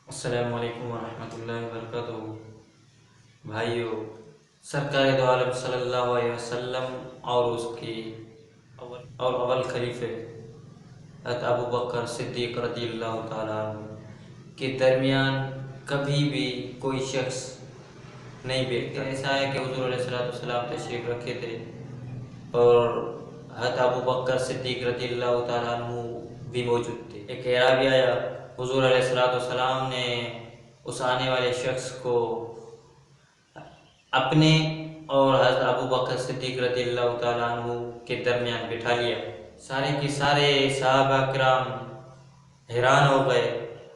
السلام علیکم ورحمۃ اللہ وبرکاتہ۔ بھائیو، سرکار دو عالم صلی اللہ علیہ وسلم اور اس کی اول خلیفہ حضرت ابو بکر صدیق رضی اللہ تعالیٰ عنہ کے درمیان کبھی بھی کوئی شخص نہیں بیٹھتا۔ ایسا ہے کہ حضور علیہ السلام تشریف رکھے تھے اور حضرت ابو بکر صدیق رضی اللہ تعالیٰ عنہ بھی موجود تھے۔ ایک اعرابی آیا، حضور علیہ السلام نے اس آنے والے شخص کو اپنے اور حضرت ابو بکر صدیق رضی اللہ تعالیٰ عنہ کے درمیان بٹھا لیا۔ سارے کے سارے صحابہ کرام حیران ہو گئے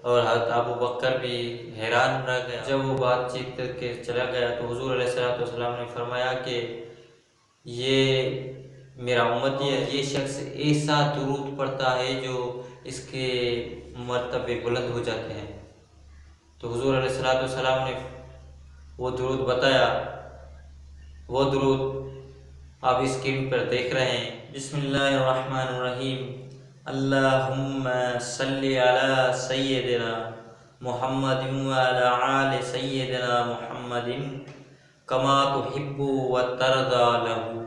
اور حضرت ابو بکر بھی حیران رہ گیا۔ جب وہ بات چیت کر کے چلا گیا تو حضور علیہ السلام نے فرمایا کہ یہ میرا امتی ہے، یہ شخص ایسا درود پڑھتا ہے جو اس کے مرتبے بلند ہو جاتے ہیں۔ تو حضور علیہ السلام نے وہ درود بتایا، وہ درود آپ اسکرین پر دیکھ رہے ہیں۔ بسم اللہ الرحمن الرحیم، اللہم صلی علی سیدنا محمد وعلی آل سیدنا محمد کما تحب و ترضی لہ۔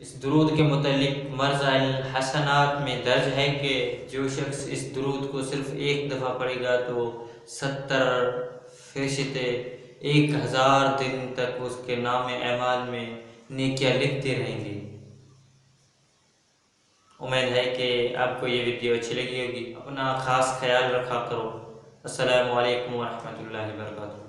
اس درود کے متعلق مرضع الحسنات میں درج ہے کہ جو شخص اس درود کو صرف ایک دفعہ پڑھے گا تو 70 فرشتے 1000 دن تک اس کے نام اعمال میں نیکیاں لکھتے رہیں گے۔ امید ہے کہ آپ کو یہ ویڈیو اچھی لگی ہوگی۔ اپنا خاص خیال رکھا کرو۔ السلام علیکم ورحمۃ اللہ وبرکاتہ۔